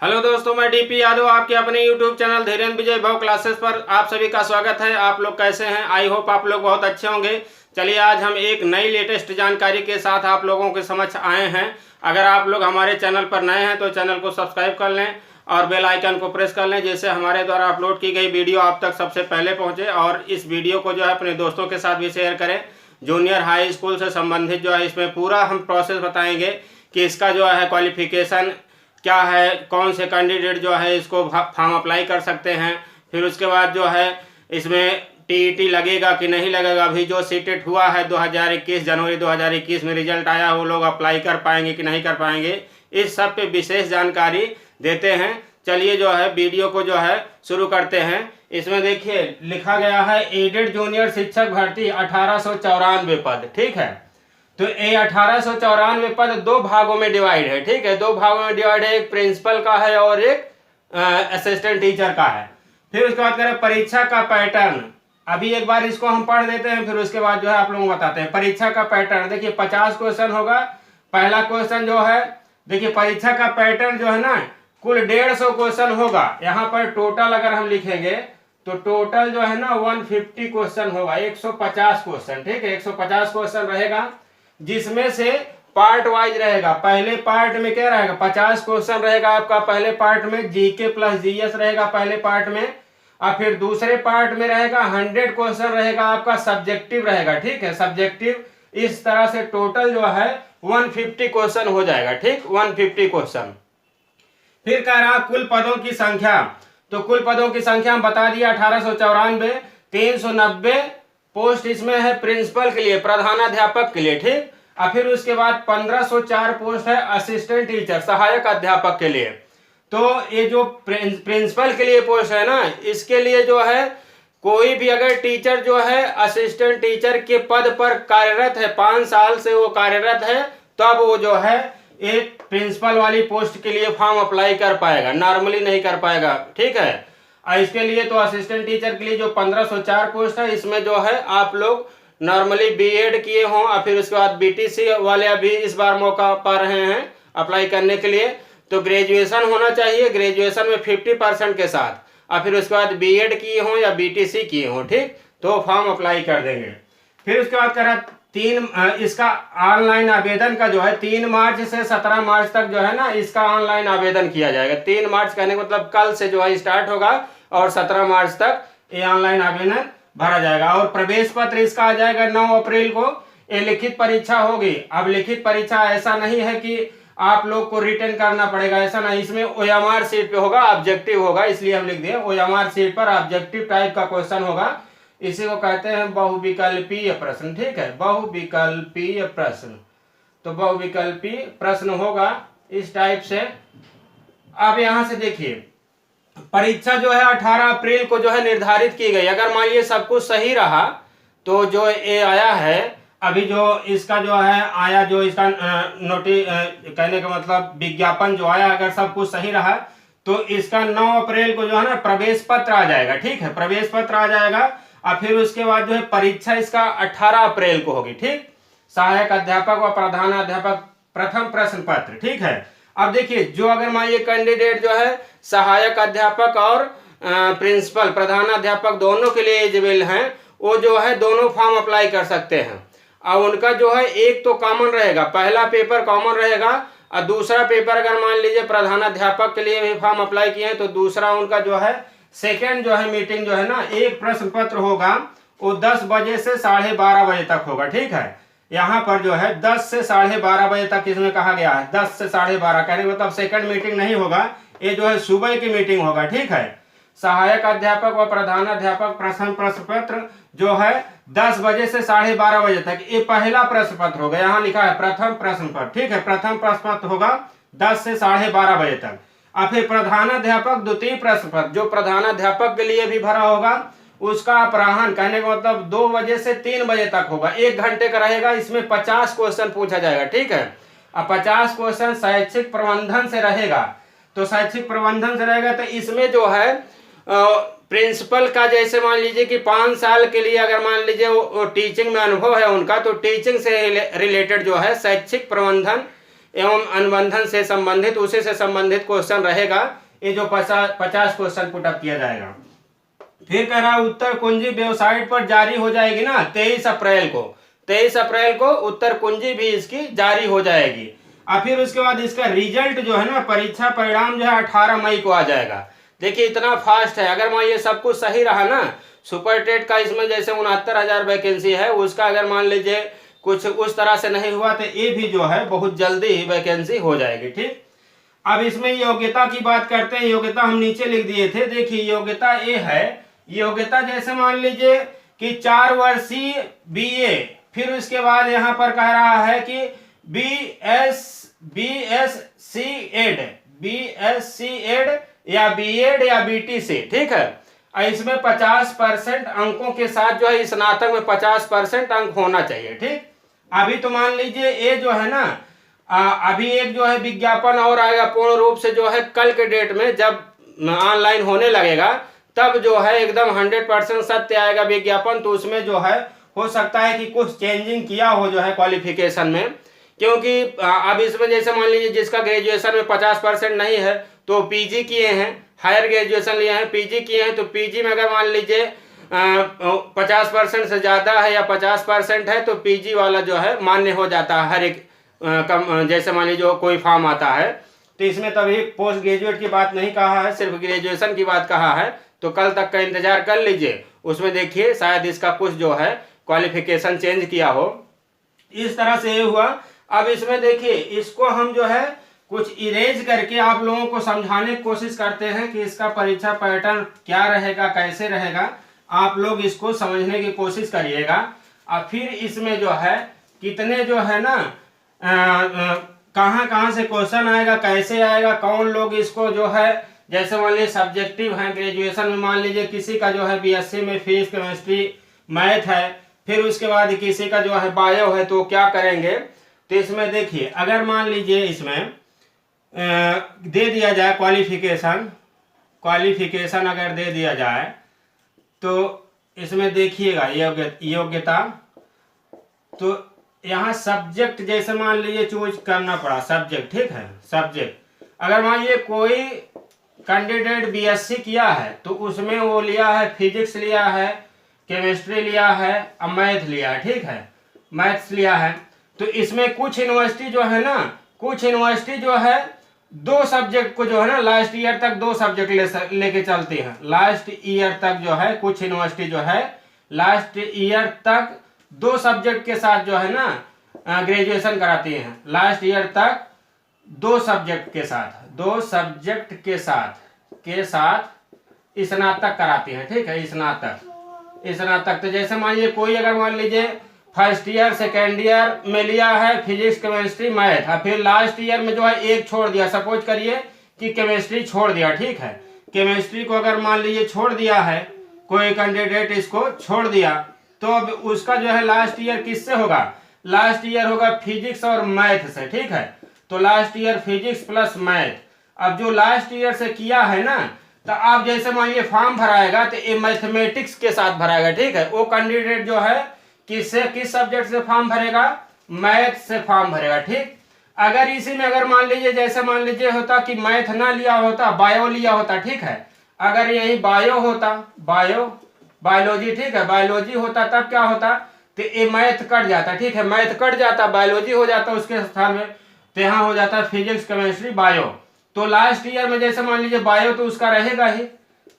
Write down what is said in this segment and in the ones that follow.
Hello दोस्तों, मैं DP Yadav आपके अपने यूट्यूब चैनल धीरेन्द्र विजय भव क्लासेस पर आप सभी का स्वागत है। आप लोग कैसे हैं? आई होप आप लोग बहुत अच्छे होंगे। चलिए आज हम एक नई लेटेस्ट जानकारी के साथ आप लोगों के समक्ष आए हैं। अगर आप लोग हमारे चैनल पर नए हैं तो चैनल को सब्सक्राइब कर लें और बेल आइकन को प्रेस कर लें, जिससे हमारे द्वारा अपलोड की गई वीडियो आप तक सबसे पहले पहुँचे। और इस वीडियो को जो है अपने दोस्तों के साथ भी शेयर करें। जूनियर हाई स्कूल से संबंधित जो है इसमें पूरा हम प्रोसेस बताएंगे कि इसका जो है क्वालिफिकेशन क्या है, कौन से कैंडिडेट जो है इसको फॉर्म अप्लाई कर सकते हैं। फिर उसके बाद जो है इसमें टीईटी लगेगा कि नहीं लगेगा। अभी जो सीटेट हुआ है 2021 जनवरी 2021 में रिजल्ट आया, वो लोग अप्लाई कर पाएंगे कि नहीं कर पाएंगे, इस सब पे विशेष जानकारी देते हैं। चलिए जो है वीडियो को जो है शुरू करते हैं। इसमें देखिए लिखा गया है एडेड जूनियर शिक्षक भर्ती 1894 पद। ठीक है, तो ये 1894 पद दो भागों में डिवाइड है। ठीक है, दो भागों में डिवाइड है, एक प्रिंसिपल का है और एक असिस्टेंट टीचर का है। फिर उसके बाद करें परीक्षा का पैटर्न। अभी एक बार इसको हम पढ़ देते हैं, फिर उसके बाद जो है आप लोगों को बताते हैं। परीक्षा का पैटर्न देखिए 50 क्वेश्चन होगा। पहला क्वेश्चन जो है देखिए परीक्षा का पैटर्न जो है ना, कुल 150 क्वेश्चन होगा। यहाँ पर टोटल अगर हम लिखेंगे तो टोटल जो है ना 150 क्वेश्चन होगा, 150 क्वेश्चन। ठीक है, 150 क्वेश्चन रहेगा, जिसमें से पार्ट वाइज रहेगा। पहले पार्ट में क्या रहेगा, 50 क्वेश्चन रहेगा आपका पहले पार्ट में, जीके प्लस जीएस रहेगा पहले पार्ट में। और फिर दूसरे पार्ट में रहेगा 100 क्वेश्चन रहेगा आपका सब्जेक्टिव रहेगा। ठीक है, सब्जेक्टिव। इस तरह से टोटल जो है 150 क्वेश्चन हो जाएगा। ठीक, 150 क्वेश्चन। फिर कह रहा कुल पदों की संख्या, तो कुल पदों की संख्या हम बता दिया 1894, 390 पोस्ट इसमें है प्रिंसिपल के लिए, प्रधानाध्यापक के लिए। ठीक, और फिर उसके बाद 1504 पोस्ट है असिस्टेंट टीचर, सहायक अध्यापक के लिए। तो ये जो प्रिंसिपल के लिए पोस्ट है ना, इसके लिए जो है कोई भी अगर टीचर जो है असिस्टेंट टीचर के पद पर कार्यरत है, 5 साल से वो कार्यरत है, तब वो जो है एक प्रिंसिपल वाली पोस्ट के लिए फॉर्म अप्लाई कर पाएगा, नॉर्मली नहीं कर पाएगा। ठीक है, इसके लिए तो असिस्टेंट टीचर के लिए जो 1504 पोस्ट है, इसमें जो है आप लोग नॉर्मली बीएड किए हों और फिर उसके बाद बीटीसी वाले भी इस बार मौका पा रहे हैं अप्लाई करने के लिए। तो ग्रेजुएशन होना चाहिए, ग्रेजुएशन में 50% के साथ, और फिर उसके बाद बीएड किए हों या बीटीसी किए हों। ठीक, तो फॉर्म अप्लाई कर देंगे। फिर उसके बाद करा इसका ऑनलाइन आवेदन का जो है 3 मार्च से 17 मार्च तक जो है ना, इसका ऑनलाइन आवेदन किया जाएगा। 3 मार्च कहने का मतलब कल से जो है स्टार्ट होगा और 17 मार्च तक ये ऑनलाइन आवेदन भरा जाएगा। और प्रवेश पत्र इसका आ जाएगा 9 अप्रैल को। ये लिखित परीक्षा होगी। अब लिखित परीक्षा ऐसा नहीं है कि आप लोग को रिटर्न करना पड़ेगा, ऐसा नहीं। इसमें ओएमआर सीट पे होगा, ऑब्जेक्टिव होगा, इसलिए हम लिख दिए ओएमआर सीट पर ऑब्जेक्टिव टाइप का क्वेश्चन होगा। इसी को कहते हैं बहुविकल्पीय प्रश्न। ठीक है, बहुविकल्पीय प्रश्न। तो बहुविकल्पीय प्रश्न होगा इस टाइप से। अब यहां से देखिए परीक्षा जो है 18 अप्रैल को जो है निर्धारित की गई। अगर मान लीजिए सब कुछ सही रहा तो जो ये आया है अभी जो इसका जो है आया, जो इसका कहने का मतलब विज्ञापन जो आया, अगर सब कुछ सही रहा तो इसका 9 अप्रैल को जो है ना प्रवेश पत्र आ जाएगा। ठीक है, प्रवेश पत्र आ जाएगा। और फिर उसके बाद जो है परीक्षा इसका 18 अप्रैल को होगी। ठीक, सहायक अध्यापक व प्रधानाध्यापक प्रथम प्रश्न पत्र। ठीक है, अब देखिए जो अगर मान लीजिए कैंडिडेट जो है सहायक अध्यापक और प्रिंसिपल प्रधानाध्यापक दोनों के लिए एलिजिबल हैं, वो जो है दोनों फॉर्म अप्लाई कर सकते हैं। और उनका जो है एक तो कॉमन रहेगा, पहला पेपर कॉमन रहेगा, और दूसरा पेपर अगर मान लीजिए प्रधानाध्यापक के लिए भी फॉर्म अप्लाई किए हैं तो दूसरा उनका जो है सेकेंड जो है मीटिंग जो है ना, एक प्रश्न पत्र होगा, वो 10 बजे से 12:30 बजे तक होगा। ठीक है, यहाँ पर जो है 10 से 12:30 बजे तक इसमें कहा गया है, 10 से 12:30 कहने मतलब सेकंड मीटिंग नहीं होगा, ये जो है सुबह की मीटिंग होगा। ठीक है, सहायक अध्यापक व प्रधानाध्यापक प्रथम प्रश्न पत्र जो है 10 बजे से 12:30 बजे तक, ये पहला प्रश्न पत्र होगा। यहाँ लिखा है प्रथम प्रश्न पत्र। ठीक है, प्रथम प्रश्न पत्र होगा 10 से 12:30 बजे तक। और फिर प्रधानाध्यापक द्वितीय प्रश्न पत्र जो प्रधानाध्यापक के लिए भी भरा होगा, उसका अपराह्न कहने का मतलब 2 बजे से 3 बजे तक होगा, 1 घंटे का रहेगा। इसमें 50 क्वेश्चन पूछा जाएगा। ठीक है, अब 50 क्वेश्चन शैक्षिक प्रबंधन से रहेगा। तो शैक्षिक प्रबंधन से रहेगा तो इसमें जो है प्रिंसिपल का जैसे मान लीजिए कि 5 साल के लिए अगर मान लीजिए वो टीचिंग में अनुभव है उनका, तो टीचिंग से रिलेटेड जो है शैक्षिक प्रबंधन एवं अनुबंधन से संबंधित, उसी से संबंधित क्वेश्चन रहेगा। ये जो 50 क्वेश्चन पुटअप किया जाएगा। फिर कह रहा है उत्तर कुंजी वेबसाइट पर जारी हो जाएगी ना 23 अप्रैल को। 23 अप्रैल को उत्तर कुंजी भी इसकी जारी हो जाएगी। और फिर उसके बाद इसका रिजल्ट जो है ना, परीक्षा परिणाम जो है 18 मई को आ जाएगा। देखिए इतना फास्ट है। अगर मान ये सब कुछ सही रहा ना, सुपर टेट का इसमें जैसे 69,000 वैकेंसी है, उसका अगर मान लीजिए कुछ उस तरह से नहीं हुआ तो ये भी जो है बहुत जल्दी ही वैकेंसी हो जाएगी। ठीक, अब इसमें योग्यता की बात करते हैं। योग्यता हम नीचे लिख दिए थे। देखिए योग्यता ये है, योग्यता जैसे मान लीजिए कि 4 वर्षीय बीए, फिर उसके बाद यहाँ पर कह रहा है कि बीएससी एड या बीएड या बीटीसी। ठीक है, इसमें 50% अंकों के साथ जो है स्नातक में 50% अंक होना चाहिए। ठीक, अभी तो मान लीजिए ये जो है ना, अभी एक जो है विज्ञापन और आएगा पूर्ण रूप से जो है कल के डेट में, जब ऑनलाइन होने लगेगा तब जो है एकदम 100% सत्य आएगा विज्ञापन। तो उसमें जो है हो सकता है कि कुछ चेंजिंग किया हो जो है क्वालिफिकेशन में, क्योंकि अब इसमें जैसे मान लीजिए जिसका ग्रेजुएशन में 50% नहीं है तो पीजी किए हैं, हायर ग्रेजुएशन लिए हैं, पीजी किए हैं, तो पीजी में अगर मान लीजिए 50% से ज़्यादा है या 50% है तो पीजी वाला जो है मान्य हो जाता है हर एक जैसे मान लीजिए कोई फॉर्म आता है। तो इसमें तभी पोस्ट ग्रेजुएट की बात नहीं कहा है, सिर्फ ग्रेजुएशन की बात कहा है। तो कल तक का इंतजार कर लीजिए, उसमें देखिए शायद इसका कुछ जो है क्वालिफिकेशन चेंज किया हो। इस तरह से ये हुआ। अब इसमें देखिए इसको हम जो है कुछ इरेज करके आप लोगों को समझाने की कोशिश करते हैं कि इसका परीक्षा पैटर्न क्या रहेगा, कैसे रहेगा। आप लोग इसको समझने की कोशिश करिएगा। और फिर इसमें जो है कितने जो है ना कहाँ कहाँ से क्वेश्चन आएगा, कैसे आएगा, कौन लोग इसको जो है जैसे मान लीजिए सब्जेक्टिव है ग्रेजुएशन में, मान लीजिए किसी का जो है बीएससी में फिजिक्स केमिस्ट्री मैथ है, फिर उसके बाद किसी का जो है बायो है, तो क्या करेंगे। तो इसमें देखिए अगर मान लीजिए इसमें दे दिया जाए क्वालिफिकेशन अगर दे दिया जाए तो इसमें देखिएगा योग्यता, तो यहाँ सब्जेक्ट जैसे मान लीजिए चूज करना पड़ा सब्जेक्ट। ठीक है, सब्जेक्ट अगर मान लीजिए कोई कैंडिडेट बीएससी किया है तो उसमें वो लिया है फिजिक्स लिया है, केमिस्ट्री लिया है और मैथ लिया है। ठीक है, मैथ्स लिया है। तो इसमें कुछ यूनिवर्सिटी जो है ना, कुछ यूनिवर्सिटी जो है 2 सब्जेक्ट को जो है ना लास्ट ईयर तक 2 सब्जेक्ट लेके चलती हैं। लास्ट ईयर तक जो है कुछ यूनिवर्सिटी जो है लास्ट ईयर तक 2 सब्जेक्ट के साथ जो है ना ग्रेजुएशन कराती हैं। लास्ट ईयर तक 2 सब्जेक्ट के साथ स्नातक कराती हैं। ठीक है, स्नातक। तो जैसे मान लीजिए कोई अगर मान लीजिए फर्स्ट ईयर सेकेंड ईयर में लिया है फिजिक्स केमिस्ट्री मैथ, और फिर लास्ट ईयर में जो है एक छोड़ दिया, सपोज करिए कि केमिस्ट्री छोड़ दिया। ठीक है, केमिस्ट्री को अगर मान लीजिए छोड़ दिया है कोई कैंडिडेट, इसको छोड़ दिया, तो अब उसका जो है लास्ट ईयर किससे होगा, लास्ट ईयर होगा फिजिक्स और मैथ से। ठीक है, तो last year physics plus math. अब जो लास्ट ईयर से किया है ना, तो आप जैसे मान लीजिए फॉर्म भराएगा तो ये मैथमेटिक्स के साथ भराएगा। ठीक है, वो कैंडिडेट जो है किस सब्जेक्ट से फॉर्म भरेगा, मैथ से फॉर्म भरेगा। ठीक, अगर इसी में अगर मान लीजिए जैसे मान लीजिए होता कि मैथ ना लिया होता, बायो लिया होता। ठीक है, अगर यही बायो होता, बायोलॉजी, ठीक है, बायोलॉजी होता तब क्या होता, तो ये मैथ कट जाता। ठीक है, मैथ कट जाता, बायोलॉजी हो जाता उसके स्थान में, तो यहाँ हो जाता फिजिक्स केमिस्ट्री बायो। तो लास्ट ईयर में जैसे मान लीजिए बायो तो उसका रहेगा ही,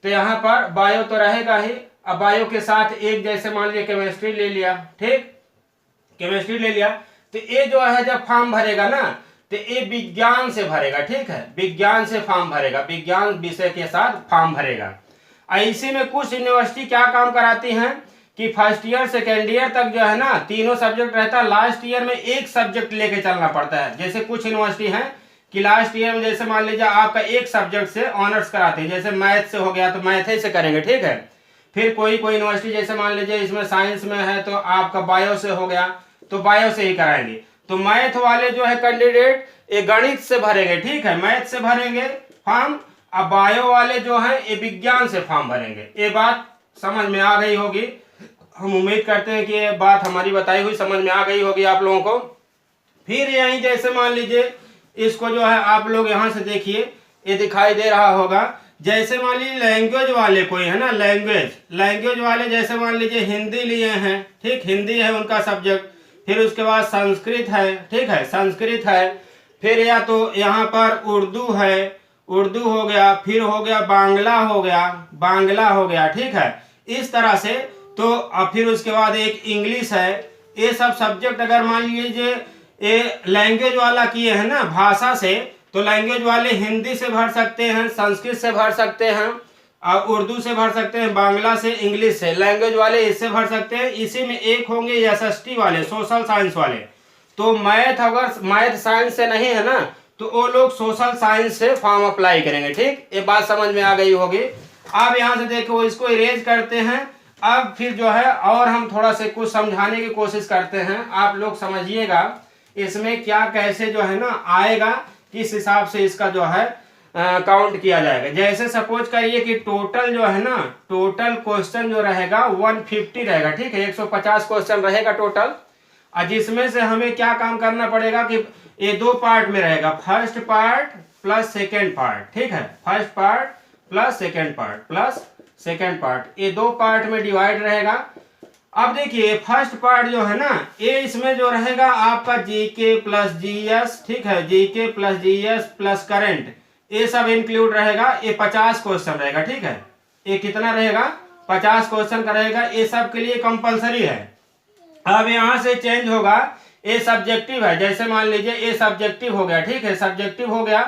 तो यहाँ पर बायो तो रहेगा ही। अब बायो के साथ एक जैसे मान लीजिए केमिस्ट्री ले लिया। ठीक, केमिस्ट्री ले लिया, तो ये जो है जब फॉर्म भरेगा ना, तो ये विज्ञान से भरेगा। ठीक है, विज्ञान से फॉर्म भरेगा, विज्ञान विषय के साथ फॉर्म भरेगा। ऐसे में कुछ यूनिवर्सिटी क्या काम कराती हैं कि फर्स्ट ईयर सेकेंड ईयर तक जो है ना तीनों सब्जेक्ट रहता है, लास्ट ईयर में एक सब्जेक्ट लेके चलना पड़ता है। जैसे कुछ यूनिवर्सिटी है कि लास्ट ईयर में जैसे मान लीजिए आपका एक सब्जेक्ट से ऑनर्स कराते हैं, जैसे मैथ से हो गया तो मैथ ही से करेंगे। ठीक है, फिर कोई यूनिवर्सिटी जैसे मान लीजिए इसमें साइंस में है तो आपका बायो से हो गया तो बायो से ही कराएंगे। तो मैथ वाले जो है कैंडिडेट ये गणित से भरेंगे। ठीक है, मैथ से भरेंगे फॉर्म। अब बायो वाले जो है ये विज्ञान से फॉर्म भरेंगे। ये बात समझ में आ गई होगी, हम उम्मीद करते हैं कि ये बात हमारी बताई हुई समझ में आ गई होगी आप लोगों को। फिर यहीं जैसे मान लीजिए इसको जो है आप लोग यहाँ से देखिए, ये दिखाई दे रहा होगा। जैसे मान लीजिए लैंग्वेज वाले कोई है ना, लैंग्वेज वाले जैसे मान लीजिए हिंदी लिए हैं, ठीक, हिंदी है उनका सब्जेक्ट। फिर उसके बाद संस्कृत है, ठीक है, संस्कृत है। फिर या तो यहाँ पर उर्दू है, उर्दू हो गया। फिर हो गया बांग्ला हो गया, ठीक है, इस तरह से। तो अब फिर उसके बाद एक इंग्लिश है। ये सब सब्जेक्ट अगर मान लीजिए ये लैंग्वेज वाला किए हैं ना, भाषा से, तो लैंग्वेज वाले हिंदी से भर सकते हैं, संस्कृत से भर सकते हैं, और उर्दू से भर सकते हैं, बांग्ला से, इंग्लिश से। लैंग्वेज वाले इससे भर सकते हैं। इसी में एक होंगे एसएसटी वाले, सोशल साइंस वाले। तो मैथ, अगर मैथ साइंस से नहीं है ना, तो वो लोग सोशल साइंस से फॉर्म अप्लाई करेंगे, ठीक। ये बात समझ में आ गई होगी। अब यहाँ से देखो इसको इरेज करते हैं। अब फिर जो है और हम थोड़ा से कुछ समझाने की कोशिश करते हैं, आप लोग समझिएगा इसमें क्या कैसे जो है ना आएगा, किस हिसाब से इसका जो है काउंट किया जाएगा। जैसे सपोज करिए कि टोटल जो है ना, टोटल क्वेश्चन जो रहेगा 150 रहेगा, ठीक है, 150 क्वेश्चन रहेगा टोटल। और जिसमें से हमें क्या काम करना पड़ेगा कि ये दो पार्ट में रहेगा, first part plus second part, ठीक है, first part plus second part plus second part, ये दो पार्ट में डिवाइड रहेगा। अब देखिए फर्स्ट पार्ट जो है ना, ये इसमें जो रहेगा आपका जीके प्लस जीएस, ठीक है, GK plus GS plus current, ये सब इंक्लूड रहेगा। ये 50 क्वेश्चन रहेगा, ठीक है, ये कितना रहेगा, 50 क्वेश्चन का रहेगा। ये सब के लिए कंपलसरी है। अब यहाँ से चेंज होगा, ये सब्जेक्टिव है। जैसे मान लीजिए ये सब्जेक्टिव हो गया, ठीक है, सब्जेक्टिव हो गया।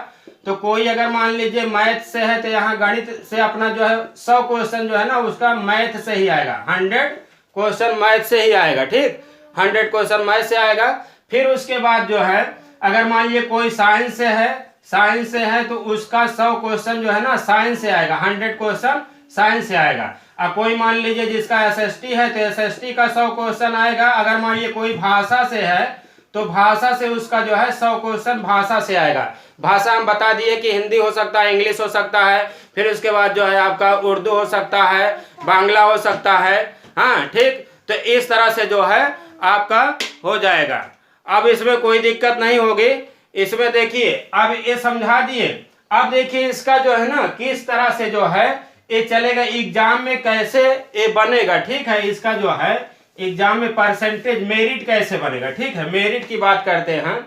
तो कोई अगर मान लीजिए मैथ से है तो यहाँ गणित से अपना जो है 100 क्वेश्चन जो है ना उसका मैथ से ही आएगा, 100 क्वेश्चन मैथ से ही आएगा, ठीक, 100 क्वेश्चन मैथ से आएगा। फिर उसके बाद जो है अगर मान लीजिए कोई साइंस से है तो उसका 100 क्वेश्चन जो है ना साइंस से आएगा, 100 क्वेश्चन साइंस से आएगा। अब कोई मान लीजिए जिसका एसएसटी है तो एसएसटी का 100 क्वेश्चन आएगा। अगर मान लीजिए कोई भाषा से है तो भाषा से उसका जो है 100 क्वेश्चन भाषा से आएगा। भाषा हम बता दिए कि हिंदी हो सकता है, इंग्लिश हो सकता है, फिर उसके बाद जो है आपका उर्दू हो सकता है, बांग्ला हो सकता है, हाँ, ठीक। तो इस तरह से जो है आपका हो जाएगा। अब इसमें कोई दिक्कत नहीं होगी। इसमें देखिए अब ये समझा दिए। अब देखिए इसका जो है ना किस तरह से जो है ये चलेगा, एग्जाम में कैसे ये बनेगा, ठीक है। इसका जो है एग्जाम में परसेंटेज मेरिट कैसे बनेगा, ठीक है, मेरिट की बात करते हैं।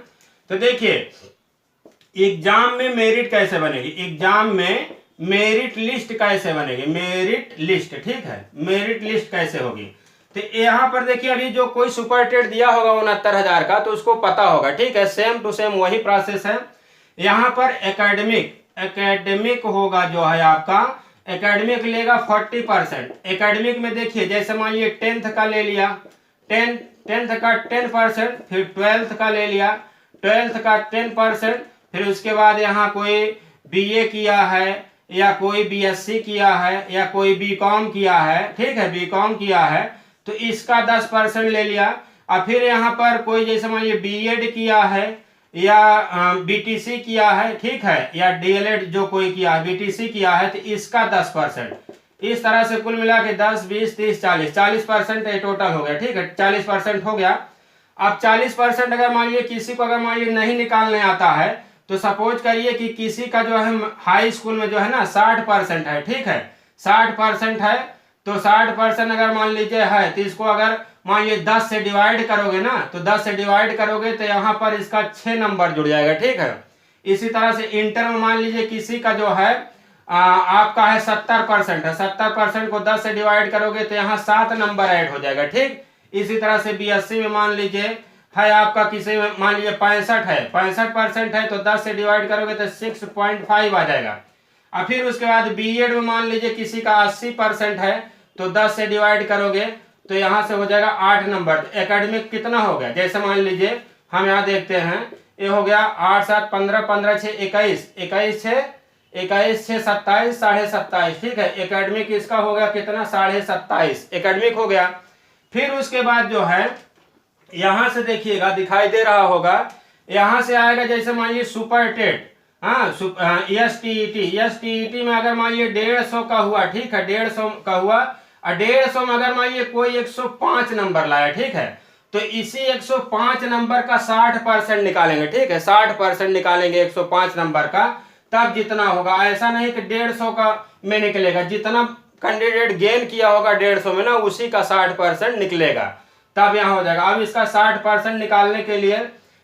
तो देखिए एग्जाम में मेरिट कैसे बनेगी, एग्जाम में मेरिट लिस्ट कैसे बनेगी, मेरिट लिस्ट, ठीक है, मेरिट लिस्ट कैसे होगी। तो यहाँ पर देखिए अभी जो कोई सुपर टेट दिया होगा 69,000 का तो उसको पता होगा, ठीक है, सेम टू सेम वही प्रोसेस है। यहाँ पर एकेडमिक होगा जो है आपका, एकेडमिक लेगा 40%। एकेडमिक में देखिए जैसे मान लीजिए 10th का ले लिया, 10th का 10%, फिर 12th का ले लिया, 12th का 10%, फिर उसके बाद यहाँ कोई बीए किया है या कोई बीएससी किया है या कोई बीकॉम किया है, ठीक है, बीकॉम किया है तो इसका 10% ले लिया। और फिर यहाँ पर कोई जैसे मान लीजिए बीएड किया है या बीटीसी किया है, ठीक है, या डीएलएड जो कोई किया है, बीटीसी किया है तो इसका 10%। इस तरह से कुल मिला के 10, 20, 30, 40% ये टोटल हो गया, ठीक है, 40% हो गया। अब 40% अगर मान लीजिए किसी को अगर मान लीजिए नहीं निकालने आता है तो सपोज करिए कि किसी का जो है हाई स्कूल में जो है ना 60% है, ठीक है, 60% है। तो 60% अगर मान लीजिए है तो इसको अगर मान लीजिए 10 से डिवाइड करोगे ना, तो 10 से डिवाइड करोगे तो यहाँ पर इसका 6 नंबर जुड़ जाएगा, ठीक है। इसी तरह से इंटर में मान लीजिए किसी का जो है आपका है 70% है, 70% को 10 से डिवाइड करोगे तो यहाँ 7 नंबर ऐड हो जाएगा, ठीक। इसी तरह से बीएससी में मान लीजिए है आपका किसी में मान लीजिए 65% है तो 10 से डिवाइड करोगे तो 6.5 आ जाएगा। और फिर उसके बाद बीएड में मान लीजिए किसी का 80% है तो 10 से डिवाइड करोगे तो यहाँ से हो जाएगा 8 नंबर। एकेडमिक कितना हो गया, जैसे मान लीजिए हम यहाँ देखते हैं ये हो गया 8, 7, 15, 15, 6, 21, 21, 6, 27, 27.5, ठीक है। एकेडमिक इसका हो गया कितना 27.5 एकेडमिक हो गया। फिर उसके बाद जो है यहाँ से देखिएगा दिखाई दे रहा होगा, यहाँ से आएगा जैसे मान लीजिए सुपर टेट, हाँ, एसटीईटी में अगर मान लीजिए 150 का हुआ, ठीक है, 150 का हुआ और 150 में अगर मान लीजिए कोई 105 नंबर लाया, ठीक है, तो इसी 105 नंबर का 60% निकालेंगे, ठीक है, 60% निकालेंगे 105 नंबर का, तब जितना होगा। ऐसा नहीं कि 150 का में निकलेगा, जितना कैंडिडेट गेन किया होगा 150 में ना, उसी का 60% निकलेगा, तब यहाँ हो जाएगा। अब इसका 60% निकालने के लिए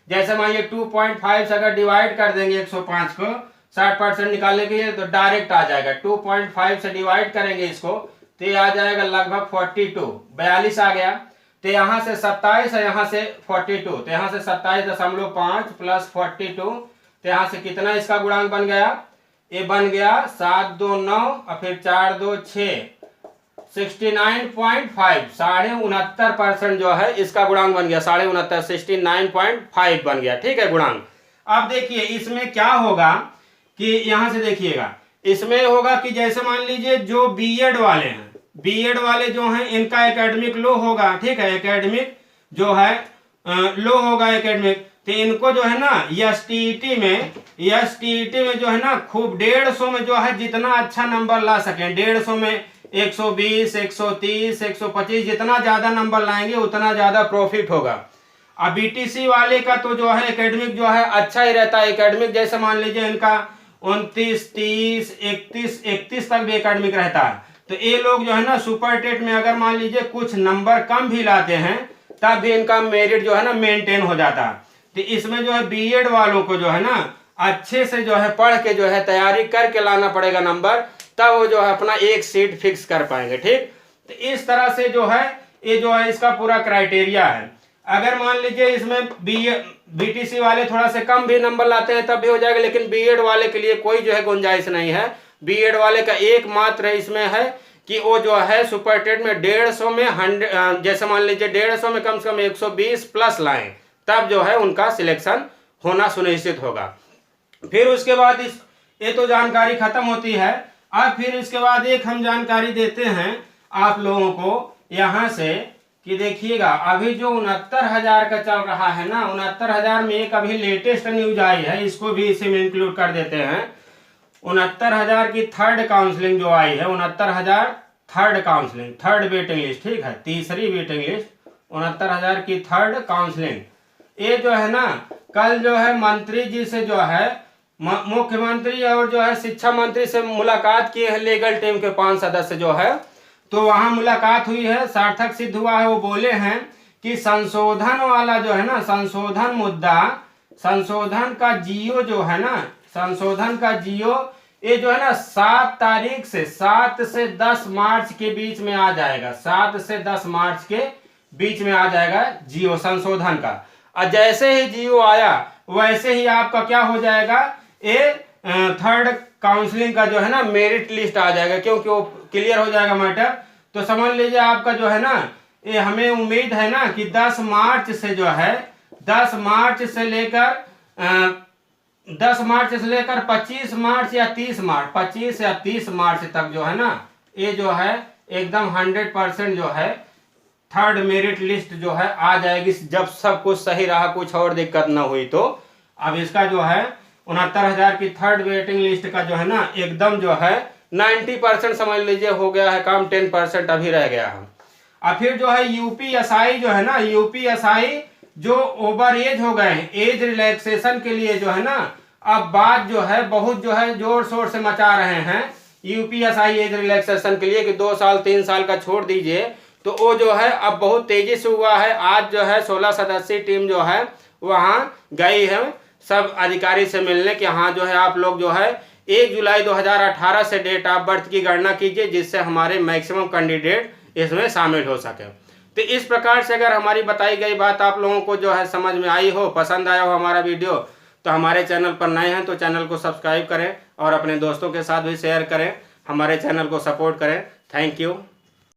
जैसे मान लीजिए 2.5 से अगर डिवाइड कर देंगे 105 को 60% निकालने के लिए, तो डायरेक्ट आ जाएगा। 2.5 से डिवाइड करेंगे इसको तो ये आ जाएगा लगभग 42 आ गया। तो यहाँ से 27 है, यहाँ से 42, तो यहाँ से 27.5 प्लस 42, तो यहाँ से कितना इसका गुणांक बन गया, ये बन गया 7 2 9 और फिर 4 2 6, 69.5, 69.5% जो है इसका गुणांक बन गया, 69.5, 69.5 बन गया, ठीक है गुणांक। अब देखिए इसमें क्या होगा कि यहां से देखिएगा, इसमें होगा कि जैसे मान लीजिए जो बीएड वाले हैं, बीएड वाले जो हैं इनका एकेडमिक लो होगा, ठीक है, एकेडमिक जो है लो होगा एकेडमिक, तो इनको जो है ना एसटीईटी में जो है ना खूब 150 में जो है जितना अच्छा नंबर ला सकें, 150 में 120, 130, 125 जितना ज्यादा नंबर लाएंगे उतना ज्यादा प्रॉफिट होगा। अब बीटीसी वाले का तो जो है एकेडमिक जो है अच्छा ही रहता है, एकेडमिक जैसे मान लीजिए इनका 29, 30, 31 तक भी एकेडमिक रहता है। तो ये लोग जो है ना सुपर टेट में अगर मान लीजिए कुछ नंबर कम भी लाते हैं तब भी इनका मेरिट जो है ना मेंटेन हो जाता है। तो इसमें जो है बीएड वालों को जो है ना अच्छे से जो है पढ़ के जो है तैयारी करके लाना पड़ेगा नंबर, तब वो जो है अपना एक सीट फिक्स कर पाएंगे, ठीक। तो इस तरह से जो है ये जो है इसका पूरा क्राइटेरिया है। अगर मान लीजिए इसमें बीटीसी वाले थोड़ा से कम भी नंबर लाते हैं तब भी हो जाएगा, लेकिन बीएड वाले के लिए कोई जो है गुंजाइश नहीं है। बीएड वाले का एकमात्र इसमें है कि वो जो है सुपर टेट में 150 में 100, जैसे मान लीजिए 150 में कम से कम 120 प्लस लाएं, तब जो है उनका सिलेक्शन होना सुनिश्चित होगा। फिर उसके बाद ये तो जानकारी खत्म होती है। अब फिर इसके बाद एक हम जानकारी देते हैं आप लोगों को यहाँ से कि देखिएगा अभी जो 69,000 का चल रहा है ना, 69,000 में एक अभी लेटेस्ट न्यूज आई है, इसको भी इसी में इंक्लूड कर देते हैं। 69,000 की थर्ड काउंसलिंग जो आई है, 69,000 third counselling, third waiting list, ठीक है, तीसरी वेटिंग लिस्ट, 69,000 की थर्ड काउंसलिंग। ये जो है ना कल जो है मंत्री जी से जो है मुख्यमंत्री और जो है शिक्षा मंत्री से मुलाकात किए हैं, लीगल टीम के 5 सदस्य जो है, तो वहां मुलाकात हुई है, सार्थक सिद्ध हुआ है। वो बोले हैं कि संशोधन वाला जो है ना, संशोधन मुद्दा, संशोधन का जियो जो है ना, संशोधन का जियो ये जो है ना 7 से 10 मार्च के बीच में आ जाएगा, 7 से 10 मार्च के बीच में आ जाएगा जियो संशोधन का। और जैसे ही जियो आया वैसे ही आपका क्या हो जाएगा, ये थर्ड काउंसलिंग का जो है ना मेरिट लिस्ट आ जाएगा, क्योंकि वो क्लियर हो जाएगा मैटर। तो समझ लीजिए आपका जो है ना ये हमें उम्मीद है ना कि 10 मार्च से जो है 10 मार्च से लेकर 25 मार्च या 30 मार्च, 25 या 30 मार्च तक जो है ना ये जो है एकदम 100% जो है थर्ड मेरिट लिस्ट जो है आ जाएगी, जब सब कुछ सही रहा, कुछ और दिक्कत ना हुई तो। अब इसका जो है 69,000 की थर्ड वेटिंग लिस्ट का जो है ना एकदम जो है 90% समझ लीजिए हो गया है काम, 10% अभी रह गया है। और फिर जो है यूपीएसआई जो है ना, यूपीएसआई जो ओवर एज हो गए हैं, एज रिलैक्सेशन के लिए जो है ना अब बात जो है बहुत जो है जोर शोर से मचा रहे हैं यूपीएसआई एज रिलैक्सेशन के लिए कि 2 साल 3 साल का छोड़ दीजिए, तो वो जो है अब बहुत तेजी से हुआ है। आज जो है 16 सदस्यीय टीम जो है वहाँ गई है सब अधिकारी से मिलने के, हाँ जो है आप लोग जो है 1 जुलाई 2018 से डेट ऑफ बर्थ की गणना कीजिए, जिससे हमारे मैक्सिमम कैंडिडेट इसमें शामिल हो सके। तो इस प्रकार से अगर हमारी बताई गई बात आप लोगों को जो है समझ में आई हो, पसंद आया हो हमारा वीडियो, तो हमारे चैनल पर नए हैं तो चैनल को सब्सक्राइब करें और अपने दोस्तों के साथ भी शेयर करें, हमारे चैनल को सपोर्ट करें। Thank you.